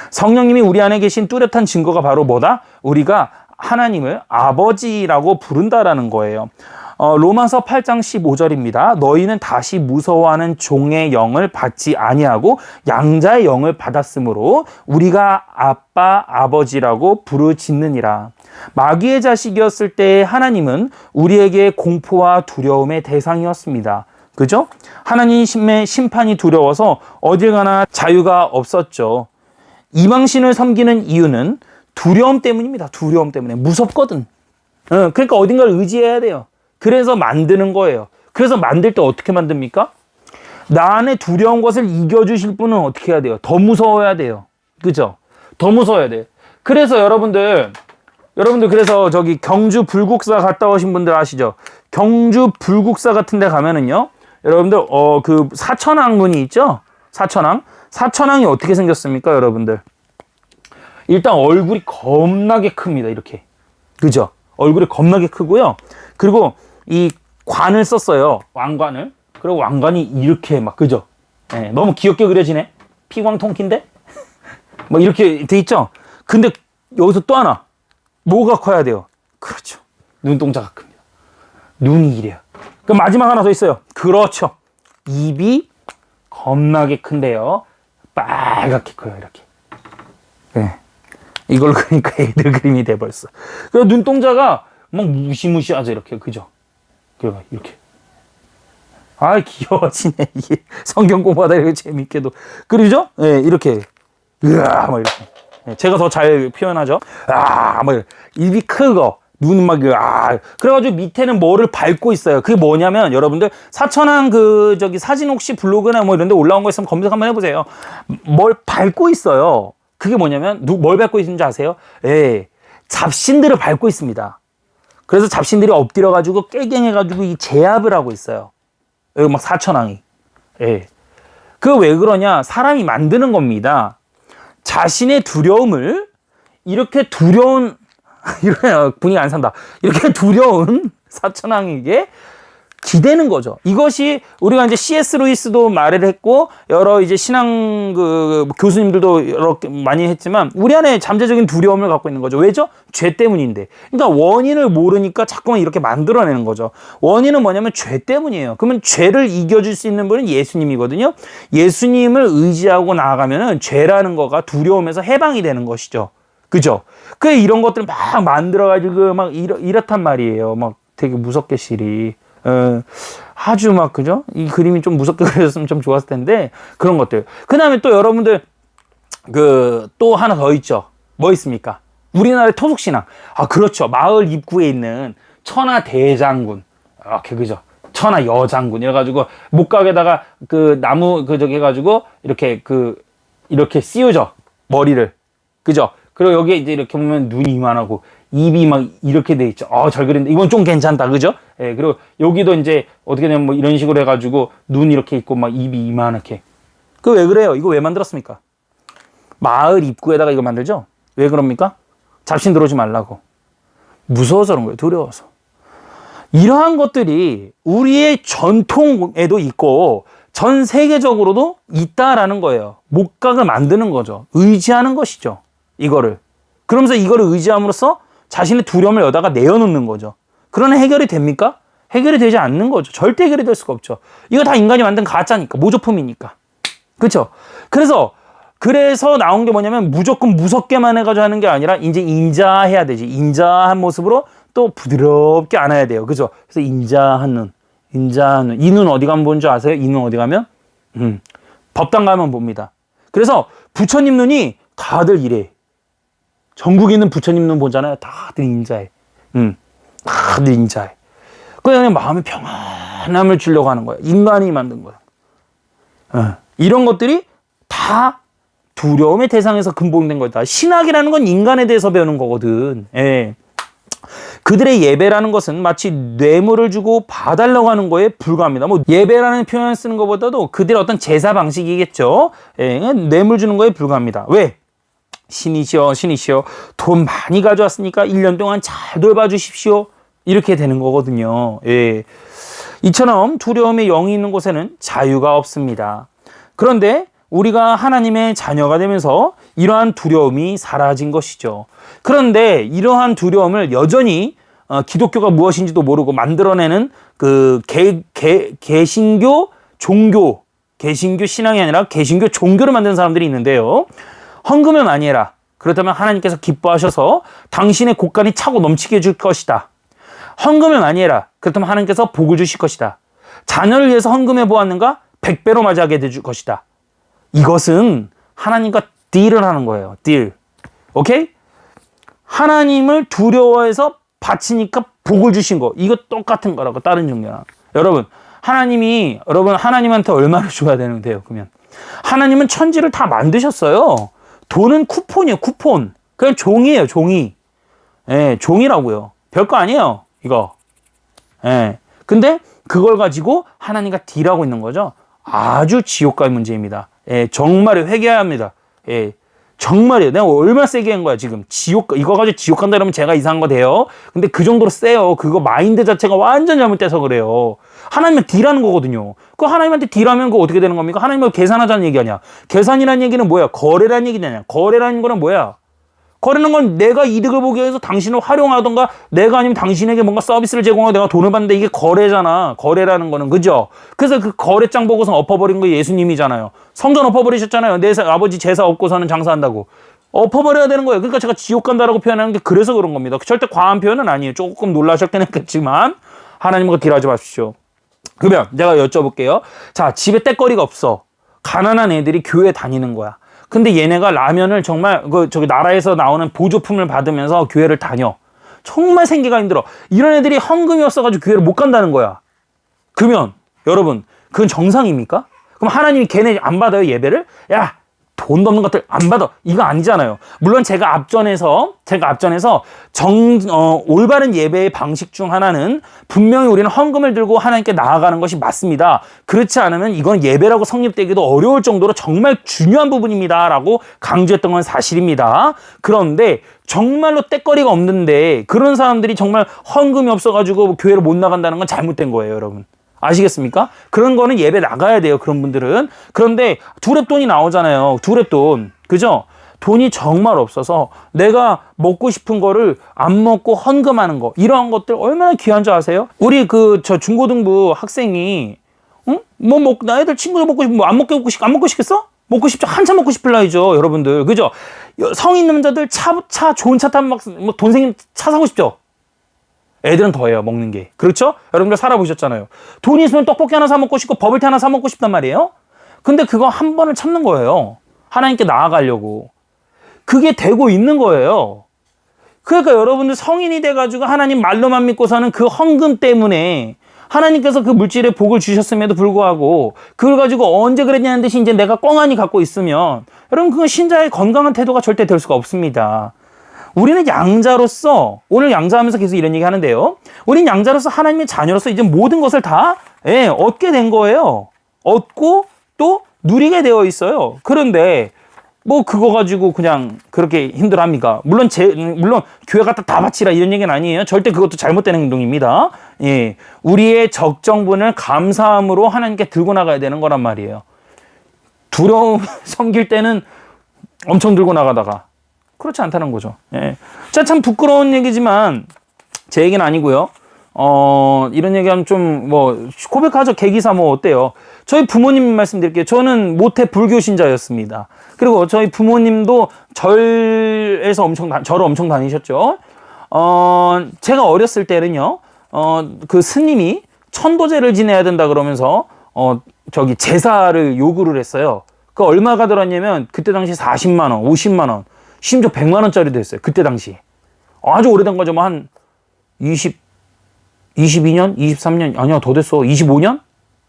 성령님이 우리 안에 계신 뚜렷한 증거가 바로 뭐다? 우리가 하나님을 아버지라고 부른다라는 거예요. 로마서 8장 15절입니다. 너희는 다시 무서워하는 종의 영을 받지 아니하고 양자의 영을 받았으므로 우리가 아빠, 아버지라고 부르짖느니라. 마귀의 자식이었을 때 하나님은 우리에게 공포와 두려움의 대상이었습니다. 그죠? 하나님의 심판이 두려워서 어딜 가나 자유가 없었죠. 이방신을 섬기는 이유는 두려움 때문입니다. 두려움 때문에. 무섭거든. 그러니까 어딘가를 의지해야 돼요. 그래서 만드는 거예요. 그래서 만들 때 어떻게 만듭니까? 나 안에 두려운 것을 이겨주실 분은 어떻게 해야 돼요? 더 무서워야 돼요. 그죠? 더 무서워야 돼요. 그래서 여러분들 그래서 저기 경주 불국사 갔다 오신 분들 아시죠? 경주 불국사 같은 데 가면은요. 여러분들 그 사천왕군이 있죠? 사천왕이 어떻게 생겼습니까, 여러분들? 일단 얼굴이 겁나게 큽니다. 이렇게. 그죠? 얼굴이 겁나게 크고요. 그리고 이 관을 썼어요. 왕관을. 그리고 왕관이 이렇게 막, 그죠? 네, 너무 귀엽게 그려지네? 피광통키인데? 뭐 이렇게 돼 있죠? 근데 여기서 또 하나. 뭐가 커야 돼요? 그렇죠. 눈동자가 큽니다. 눈이 이래요. 그럼 마지막 하나 더 있어요. 그렇죠. 입이 겁나게 큰데요. 빨갛게 커요. 이렇게. 네. 이걸 그러니까 애들 그림이 돼 벌써. 그래서 눈동자가 막 무시무시하죠. 이렇게. 그죠? 이렇게. 아, 귀여워지네. 이게 성경 공부하다 이렇게 재밌게도. 그러죠? 예, 네, 이렇게. 으아, 막 이렇게. 네, 제가 더 잘 표현하죠. 아, 막 입이 크고 눈 막 그래가지고 밑에는 뭐를 밟고 있어요. 그게 뭐냐면 여러분들 사천왕 그 저기 사진 혹시 블로그나 뭐 이런 데 올라온 거 있으면 검색 한번 해보세요. 뭘 밟고 있어요. 그게 뭐냐면 뭘 밟고 있는지 아세요? 예, 잡신들을 밟고 있습니다. 그래서 잡신들이 엎드려가지고 깨갱해가지고 이 제압을 하고 있어요. 여기 막 사천왕이. 예. 그 왜 그러냐? 사람이 만드는 겁니다. 자신의 두려움을 이렇게 두려운 분위기 안 산다. 이렇게 두려운 사천왕에게 기대는 거죠. 이것이 우리가 이제 C.S. 루이스도 말을 했고 여러 이제 신앙 그 교수님들도 여러 많이 했지만 우리 안에 잠재적인 두려움을 갖고 있는 거죠. 왜죠? 죄 때문인데. 그러니까 원인을 모르니까 자꾸만 이렇게 만들어내는 거죠. 원인은 뭐냐면 죄 때문이에요. 그러면 죄를 이겨줄 수 있는 분은 예수님이거든요. 예수님을 의지하고 나아가면은 죄라는 거가 두려움에서 해방이 되는 것이죠. 그죠? 그래 이런 것들을 막 만들어가지고 막 이렇단 말이에요. 막 되게 무섭게 시리. 아주 막, 그죠? 이 그림이 좀 무섭게 그려졌으면 좀 좋았을 텐데, 그런 것들. 그 다음에 또 여러분들, 또 하나 더 있죠. 뭐 있습니까? 우리나라의 토속신앙. 아, 그렇죠. 마을 입구에 있는 천하 대장군. 이렇게, 그죠? 천하 여장군. 이래가지고, 목각에다가 나무, 저기 해가지고, 이렇게 씌우죠. 머리를. 그죠? 그리고 여기에 이제 이렇게 보면 눈이 이만하고, 입이 막 이렇게 돼 있죠. 잘 그렸는데 이건 좀 괜찮다. 그죠? 예, 그리고 여기도 이제 어떻게 되면 뭐 이런 식으로 해가지고 눈 이렇게 있고 막 입이 이만하게. 왜 그래요? 이거 왜 만들었습니까? 마을 입구에다가 이거 만들죠? 왜 그럽니까? 잡신 들어오지 말라고. 무서워서 그런 거예요. 두려워서. 이러한 것들이 우리의 전통에도 있고 전 세계적으로도 있다라는 거예요. 목각을 만드는 거죠. 의지하는 것이죠. 이거를. 그러면서 이거를 의지함으로써 자신의 두려움을 여다가 내어놓는 거죠. 그러나 해결이 됩니까? 해결이 되지 않는 거죠. 절대 해결이 될 수가 없죠. 이거 다 인간이 만든 가짜니까, 모조품이니까. 그렇죠? 그래서 나온 게 뭐냐면 무조건 무섭게만 해가지고 하는 게 아니라 이제 인자해야 되지. 인자한 모습으로 또 부드럽게 안아야 돼요. 그죠? 그래서 인자한 눈. 이 눈 어디 가면 보는 줄 아세요? 이 눈 어디 가면? 법당 가면 봅니다. 그래서 부처님 눈이 다들 이래. 전국에 있는 부처님 눈 보잖아요. 다들 인자해. 다들 인자해. 그냥 마음의 평안함을 주려고 하는 거예요. 인간이 만든 거예요. 이런 것들이 다 두려움의 대상에서 근본된 거다. 신학이라는 건 인간에 대해서 배우는 거거든. 예. 그들의 예배라는 것은 마치 뇌물을 주고 봐달라고 하는 거에 불과합니다. 뭐 예배라는 표현을 쓰는 것보다도 그들의 어떤 제사 방식이겠죠. 예, 뇌물 주는 거에 불과합니다. 왜? 신이시여 신이시여 돈 많이 가져왔으니까 1년 동안 잘 돌봐주십시오. 이렇게 되는 거거든요. 예. 이처럼 두려움의 영이 있는 곳에는 자유가 없습니다. 그런데 우리가 하나님의 자녀가 되면서 이러한 두려움이 사라진 것이죠. 그런데 이러한 두려움을 여전히 기독교가 무엇인지도 모르고 만들어내는 그 개신교 종교, 개신교 신앙이 아니라 개신교 종교를 만드는 사람들이 있는데요. 헌금을 많이 해라. 그렇다면 하나님께서 기뻐하셔서 당신의 곳간이 차고 넘치게 해줄 것이다. 헌금을 많이 해라. 그렇다면 하나님께서 복을 주실 것이다. 자녀를 위해서 헌금해 보았는가? 100배로 맞이하게 해줄 것이다. 이것은 하나님과 딜을 하는 거예요. 딜. 오케이? 하나님을 두려워해서 바치니까 복을 주신 거. 이거 똑같은 거라고, 다른 종교랑. 여러분 하나님한테 얼마를 줘야 되는데요, 그러면? 하나님은 천지를 다 만드셨어요. 돈은 쿠폰이에요, 쿠폰. 그냥 종이에요, 종이. 예, 종이라고요. 별거 아니에요, 이거. 예. 근데 그걸 가지고 하나님과 딜하고 있는 거죠. 아주 지옥갈 문제입니다. 예, 정말 회개해야 합니다. 예, 정말이에요. 내가 얼마나 세게 한 거야, 지금. 이거 가지고 지옥 간다 이러면 제가 이상한 거 돼요. 근데 그 정도로 세요. 그거 마인드 자체가 완전 잘못돼서 그래요. 하나님은 딜하는 거거든요. 그 하나님한테 딜하면 그거 어떻게 되는 겁니까? 하나님을 계산하자는 얘기 아니야. 계산이라는 얘기는 뭐야? 거래라는 얘기냐? 거래라는 거는 뭐야? 거래는 건 내가 이득을 보기 위해서 당신을 활용하던가 내가 아니면 당신에게 뭔가 서비스를 제공하고 내가 돈을 받는데 이게 거래잖아. 거래라는 거는. 그죠? 그래서 그 거래장 보고서 엎어버린 거 예수님이잖아요. 성전 엎어버리셨잖아요. 내 아버지 제사 없고서는 장사한다고. 엎어버려야 되는 거예요. 그러니까 제가 지옥 간다라고 표현하는 게 그래서 그런 겁니다. 절대 과한 표현은 아니에요. 조금 놀라셨긴 했겠지만 하나님과 딜하지 마십시오. 그러면 제가 여쭤볼게요. 자, 집에 떼거리가 없어. 가난한 애들이 교회 다니는 거야. 근데 얘네가 라면을 정말 저기 나라에서 나오는 보조품을 받으면서 교회를 다녀. 정말 생계가 힘들어. 이런 애들이 헌금이 없어가지고 교회를 못 간다는 거야. 그러면 여러분, 그건 정상입니까? 그럼 하나님이 걔네 안 받아요, 예배를? 야, 돈도 없는 것들 안 받아. 이거 아니잖아요. 물론 제가 앞전에서 올바른 예배의 방식 중 하나는 분명히 우리는 헌금을 들고 하나님께 나아가는 것이 맞습니다. 그렇지 않으면 이건 예배라고 성립되기도 어려울 정도로 정말 중요한 부분입니다라고 강조했던 건 사실입니다. 그런데 정말로 떼거리가 없는데 그런 사람들이 정말 헌금이 없어가지고 교회를 못 나간다는 건 잘못된 거예요, 여러분. 아시겠습니까? 그런 거는 예배 나가야 돼요, 그런 분들은. 그런데 두랩돈이 나오잖아요. 두랩돈. 그죠? 돈이 정말 없어서 내가 먹고 싶은 거를 안 먹고 헌금하는 거. 이러한 것들 얼마나 귀한 줄 아세요? 우리 저 중고등부 학생이, 응? 나 애들 친구들 먹고 싶으면 안 먹고 싶겠어? 먹고 싶죠? 한참 먹고 싶을 나이죠, 여러분들. 그죠? 성인 남자들 좋은 차 타면 돈 생기면 차 사고 싶죠? 애들은 더해요, 먹는 게. 그렇죠? 여러분들 살아보셨잖아요. 돈이 있으면 떡볶이 하나 사 먹고 싶고 버블티 하나 사 먹고 싶단 말이에요. 근데 그거 한 번을 참는 거예요. 하나님께 나아가려고. 그게 되고 있는 거예요. 그러니까 여러분들 성인이 돼가지고 하나님 말로만 믿고서는 그 헌금 때문에 하나님께서 그 물질의 복을 주셨음에도 불구하고 그걸 가지고 언제 그랬냐는 듯이 이제 내가 꽁하니 갖고 있으면 여러분 그건 신자의 건강한 태도가 절대 될 수가 없습니다. 우리는 양자로서, 오늘 양자하면서 계속 이런 얘기 하는데요. 우리는 양자로서 하나님의 자녀로서 이제 모든 것을 다 얻게 된 거예요. 얻고 또 누리게 되어 있어요. 그런데 그거 가지고 그냥 그렇게 힘들어합니까? 물론 교회 갖다 다 바치라 이런 얘기는 아니에요. 절대 그것도 잘못된 행동입니다. 예, 우리의 적정분을 감사함으로 하나님께 들고 나가야 되는 거란 말이에요. 두려움 섬길 때는 엄청 들고 나가다가 그렇지 않다는 거죠. 예. 자, 참 부끄러운 얘기지만 제 얘기는 아니고요. 이런 얘기하면 좀 고백하죠. 계기사 어때요? 저희 부모님 말씀드릴게요. 저는 모태 불교 신자였습니다. 그리고 저희 부모님도 절을 엄청 다니셨죠. 제가 어렸을 때는요. 그 스님이 천도제를 지내야 된다 그러면서 제사를 요구를 했어요. 그 얼마가 들었냐면 그때 당시 40만 원, 50만 원, 심지어 100만 원짜리도 했어요. 그때 당시. 아주 오래된 거죠. 한 22년? 23년? 아니야, 더 됐어. 25년?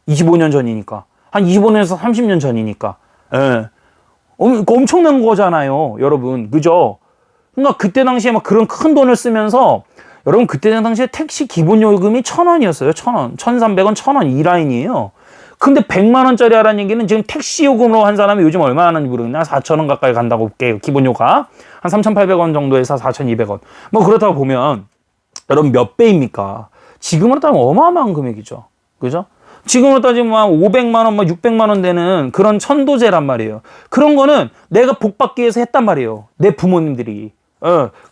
25년 전이니까. 한 25년에서 30년 전이니까. 예. 엄청난 거잖아요, 여러분. 그죠? 그러니까 그때 당시에 그런 큰 돈을 쓰면서 여러분 그때 당시에 택시 기본 요금이 1,000원이었어요. 1,000원, 1,300원, 1,000원 이 라인이에요. 근데 100만 원짜리 하라는 얘기는 지금 택시 요금으로 한 사람이 요즘 얼마 하는지 모르겠나? 4,000원 가까이 간다고 볼게요. 기본 요가 한 3,800원 정도에서 4,200원. 뭐 그렇다고 보면 여러분 몇 배입니까? 지금으로 따지면 어마어마한 금액이죠. 그죠? 지금으로 따지면 한 500만 원, 600만 원 되는 그런 천도제란 말이에요. 그런 거는 내가 복 받기 위해서 했단 말이에요. 내 부모님들이.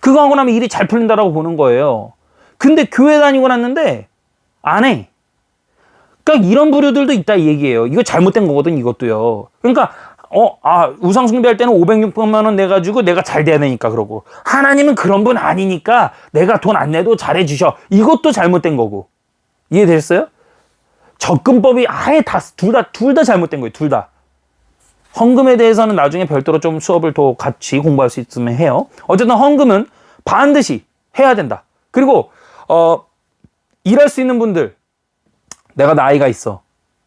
그거 하고 나면 일이 잘 풀린다라고 보는 거예요. 근데 교회 다니고 났는데 안 해. 그러니까 이런 부류들도 있다 이 얘기예요. 이거 잘못된 거거든 이것도요. 그러니까 우상 숭배할 때는 500, 600만 원 내가지고 내가 잘 돼야 되니까 그러고 하나님은 그런 분 아니니까 내가 돈 안 내도 잘해 주셔. 이것도 잘못된 거고. 이해되셨어요? 접근법이 아예 둘 다 잘못된 거예요. 둘 다. 헌금에 대해서는 나중에 별도로 좀 수업을 더 같이 공부할 수 있으면 해요. 어쨌든 헌금은 반드시 해야 된다. 그리고 일할 수 있는 분들, 내가 나이가 있어.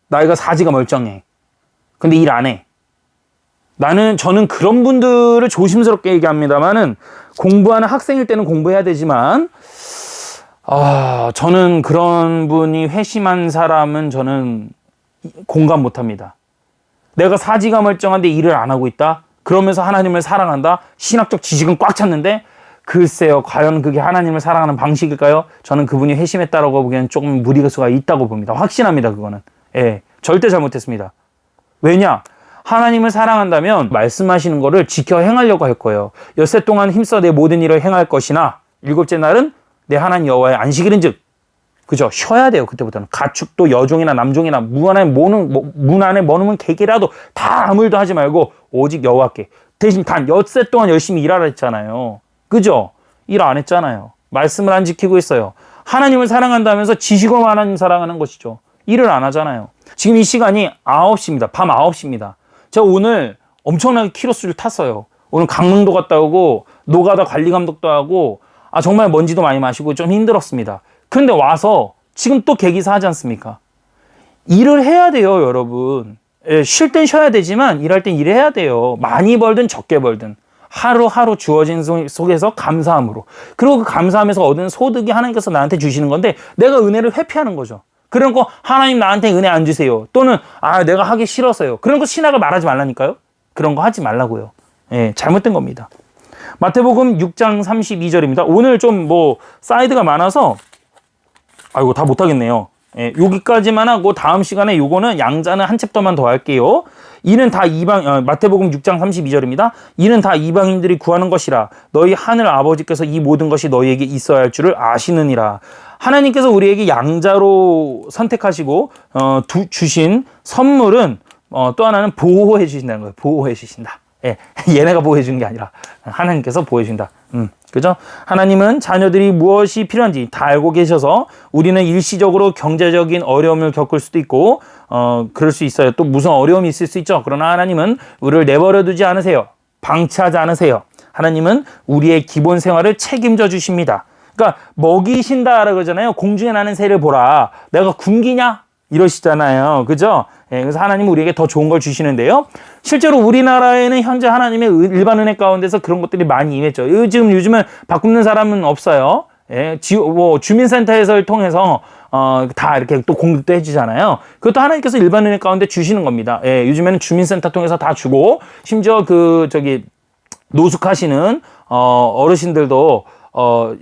나이가 사지가 멀쩡해. 근데 일 안 해. 저는 그런 분들을 조심스럽게 얘기합니다만은 공부하는 학생일 때는 공부해야 되지만 저는 그런 분이 회심한 사람은 저는 공감 못합니다. 내가 사지가 멀쩡한데 일을 안 하고 있다? 그러면서 하나님을 사랑한다? 신학적 지식은 꽉 찼는데 글쎄요, 과연 그게 하나님을 사랑하는 방식일까요? 저는 그분이 회심했다라고 보기에는 조금 무리수가 있다고 봅니다. 확신합니다, 그거는. 예, 절대 잘못했습니다. 왜냐? 하나님을 사랑한다면 말씀하시는 거를 지켜 행하려고 할 거예요. 엿새 동안 힘써 내 모든 일을 행할 것이나 일곱째 날은 내 하나님 여호와의 안식일인즉, 그죠? 쉬어야 돼요. 그때부터는 가축도 여종이나 남종이나 문 안에 머누면 개개라도 다 아무 일도 하지 말고 오직 여호와께 대신 단 엿새 동안 열심히 일하라 했잖아요. 그죠? 일 안 했잖아요. 말씀을 안 지키고 있어요. 하나님을 사랑한다면서 지식으로 하나님 사랑하는 것이죠. 일을 안 하잖아요. 지금 이 시간이 9시입니다. 밤 9시입니다. 제가 오늘 엄청나게 키로수를 탔어요. 오늘 강릉도 갔다 오고 노가다 관리 감독도 하고 정말 먼지도 많이 마시고 좀 힘들었습니다. 그런데 와서 지금 또 계기사 하지 않습니까? 일을 해야 돼요, 여러분. 쉴 땐 쉬어야 되지만 일할 땐 일해야 돼요. 많이 벌든 적게 벌든. 하루하루 주어진 속에서 감사함으로. 그리고 그 감사함에서 얻은 소득이 하나님께서 나한테 주시는 건데 내가 은혜를 회피하는 거죠. 그런 거 하나님 나한테 은혜 안 주세요. 또는 내가 하기 싫어서요. 그런 거 신학을 말하지 말라니까요. 그런 거 하지 말라고요. 예, 잘못된 겁니다. 마태복음 6장 32절입니다. 오늘 좀 사이드가 많아서 다 못하겠네요. 예, 여기까지만 하고 다음 시간에 요거는 양자는 한 챕터만 더 할게요. 이는 다 마태복음 6장 32절입니다. 이는 다 이방인들이 구하는 것이라 너희 하늘 아버지께서 이 모든 것이 너희에게 있어야 할 줄을 아시느니라. 하나님께서 우리에게 양자로 선택하시고 주신 선물은 또 하나는 보호해 주신다는 거예요. 보호해 주신다. 예, 얘네가 보호해 주는 게 아니라 하나님께서 보호해 준다. 그죠? 하나님은 자녀들이 무엇이 필요한지 다 알고 계셔서 우리는 일시적으로 경제적인 어려움을 겪을 수도 있고 그럴 수 있어요. 또 무슨 어려움이 있을 수 있죠. 그러나 하나님은 우리를 내버려 두지 않으세요. 방치하지 않으세요. 하나님은 우리의 기본 생활을 책임져 주십니다. 그러니까 먹이신다라고 그러잖아요. 공중에 나는 새를 보라. 내가 굶기냐? 이러시잖아요. 그죠? 예, 그래서 하나님은 우리에게 더 좋은 걸 주시는데요. 실제로 우리나라에는 현재 하나님의 일반 은혜 가운데서 그런 것들이 많이 임했죠. 요즘은 바꾸는 사람은 없어요. 예, 주민센터에서 통해서 다 이렇게 또 공급도 해주잖아요. 그것도 하나님께서 일반 은혜 가운데 주시는 겁니다. 예, 요즘에는 주민센터 통해서 다 주고 심지어 노숙하시는 어르신들도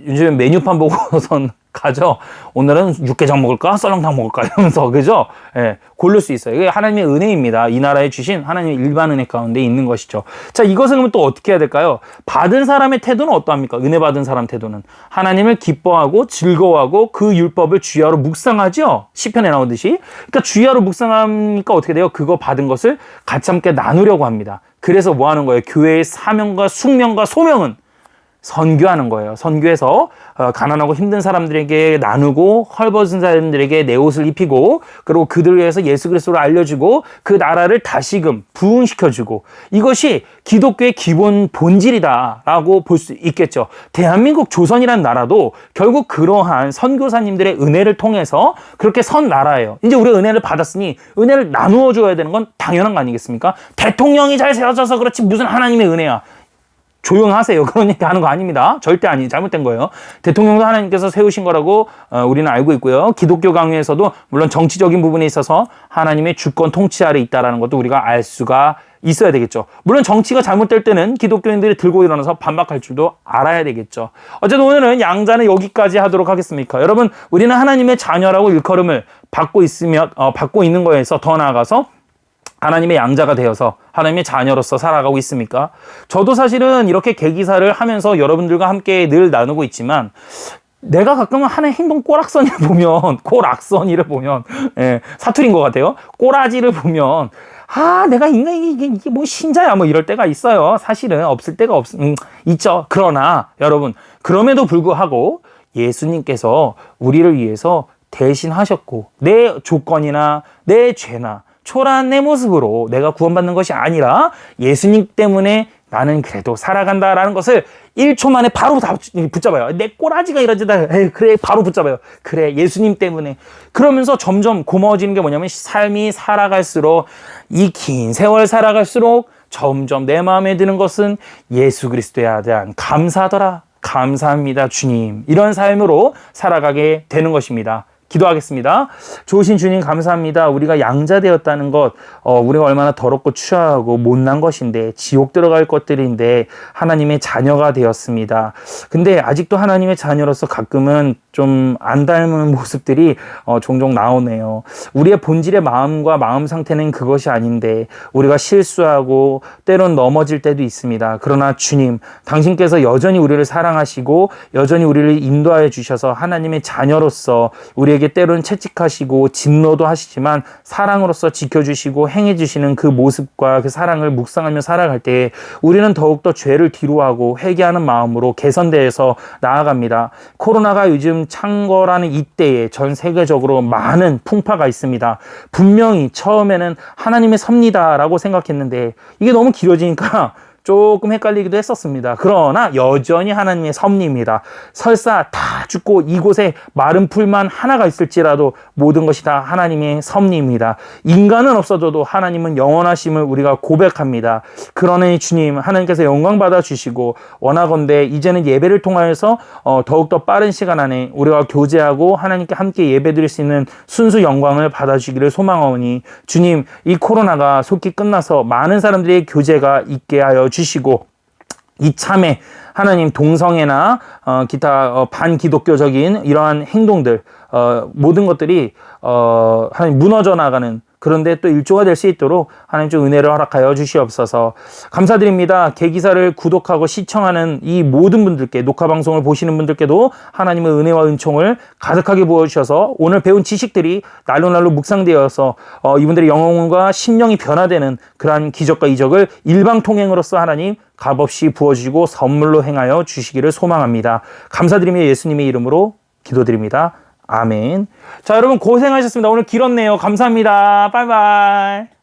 요즘에 메뉴판 보고선 가죠. 오늘은 육개장 먹을까? 썰렁탕 먹을까? 이러면서, 그죠? 예, 고를 수 있어요. 이게 하나님의 은혜입니다. 이 나라에 주신 하나님의 일반 은혜 가운데 있는 것이죠. 자, 이것은 그러면 또 어떻게 해야 될까요? 받은 사람의 태도는 어떠합니까? 은혜 받은 사람 태도는. 하나님을 기뻐하고 즐거워하고 그 율법을 주야로 묵상하죠? 시편에 나오듯이. 그러니까 주야로 묵상하니까 어떻게 돼요? 그거 받은 것을 같이 함께 나누려고 합니다. 그래서 뭐 하는 거예요? 교회의 사명과 숙명과 소명은 선교하는 거예요. 선교해서 가난하고 힘든 사람들에게 나누고 헐벗은 사람들에게 내 옷을 입히고 그리고 그들을 위해서 예수 그리스도를 알려주고 그 나라를 다시금 부흥시켜주고 이것이 기독교의 기본 본질이다라고 볼 수 있겠죠. 대한민국 조선이라는 나라도 결국 그러한 선교사님들의 은혜를 통해서 그렇게 선 나라예요. 이제 우리가 은혜를 받았으니 은혜를 나누어 줘야 되는 건 당연한 거 아니겠습니까? 대통령이 잘 세워져서 그렇지 무슨 하나님의 은혜야. 조용하세요. 그런 얘기 하는 거 아닙니다. 절대 아니, 잘못된 거예요. 대통령도 하나님께서 세우신 거라고 우리는 알고 있고요. 기독교 강요에서도 물론 정치적인 부분에 있어서 하나님의 주권 통치 아래 있다라는 것도 우리가 알 수가 있어야 되겠죠. 물론 정치가 잘못될 때는 기독교인들이 들고 일어나서 반박할 줄도 알아야 되겠죠. 어쨌든 오늘은 양자는 여기까지 하도록 하겠습니까? 여러분, 우리는 하나님의 자녀라고 일컬음을 받고 있는 거에서 더 나아가서 하나님의 양자가 되어서 하나님의 자녀로서 살아가고 있습니까? 저도 사실은 이렇게 계기사를 하면서 여러분들과 함께 늘 나누고 있지만 내가 가끔은 하는 행동 꼬락서니를 보면 예, 사투리인 것 같아요. 꼬라지를 보면 내가 이게 뭐 신자야 뭐 이럴 때가 있어요. 사실은 없을 때가 있죠. 그러나 여러분, 그럼에도 불구하고 예수님께서 우리를 위해서 대신하셨고 내 조건이나 내 죄나 초라한 내 모습으로 내가 구원받는 것이 아니라 예수님 때문에 나는 그래도 살아간다라는 것을 1초 만에 바로 붙잡아요. 내 꼬라지가 이러지다. 그래, 바로 붙잡아요. 그래, 예수님 때문에. 그러면서 점점 고마워지는 게 뭐냐면 삶이 살아갈수록, 이 긴 세월 살아갈수록 점점 내 마음에 드는 것은 예수 그리스도에 대한 감사하더라. 감사합니다, 주님. 이런 삶으로 살아가게 되는 것입니다. 기도하겠습니다. 좋으신 주님 감사합니다. 우리가 양자 되었다는 것, 우리가 얼마나 더럽고 추하고 못난 것인데, 지옥 들어갈 것들인데 하나님의 자녀가 되었습니다. 근데 아직도 하나님의 자녀로서 가끔은 좀 안 닮은 모습들이 종종 나오네요. 우리의 본질의 마음과 마음 상태는 그것이 아닌데 우리가 실수하고 때론 넘어질 때도 있습니다. 그러나 주님, 당신께서 여전히 우리를 사랑하시고 여전히 우리를 인도하여 주셔서 하나님의 자녀로서 우리에게 때론 채찍하시고 진노도 하시지만 사랑으로서 지켜주시고 행해주시는 그 모습과 그 사랑을 묵상하며 살아갈 때 우리는 더욱더 죄를 뒤로하고 회개하는 마음으로 개선대에서 나아갑니다. 코로나가 요즘 창궐하는 이때에 전 세계적으로 많은 풍파가 있습니다. 분명히 처음에는 하나님의 섭리다라고 생각했는데 이게 너무 길어지니까 조금 헷갈리기도 했었습니다. 그러나 여전히 하나님의 섭리입니다. 설사 다 죽고 이곳에 마른 풀만 하나가 있을지라도 모든 것이 다 하나님의 섭리입니다. 인간은 없어져도 하나님은 영원하심을 우리가 고백합니다. 그러니 주님, 하나님께서 영광 받아주시고 원하건대 이제는 예배를 통하여서 더욱더 빠른 시간 안에 우리가 교제하고 하나님께 함께 예배드릴 수 있는 순수 영광을 받아주기를 소망하오니 주님, 이 코로나가 속히 끝나서 많은 사람들의 교제가 있게 하여 주시고 이참에 하나님 동성애나 기타 반기독교적인 이러한 행동들 모든 것들이 하나님 무너져 나가는, 그런데 또 일조가 될 수 있도록 하나님 좀 은혜를 허락하여 주시옵소서. 감사드립니다. 계기사를 구독하고 시청하는 이 모든 분들께, 녹화방송을 보시는 분들께도 하나님의 은혜와 은총을 가득하게 부어주셔서 오늘 배운 지식들이 날로 묵상되어서 이분들의 영혼과 심령이 변화되는 그러한 기적과 이적을 일방통행으로써 하나님 값없이 부어주시고 선물로 행하여 주시기를 소망합니다. 감사드리며 예수님의 이름으로 기도드립니다. 아멘. 자, 여러분 고생하셨습니다. 오늘 길었네요. 감사합니다. 바이바이.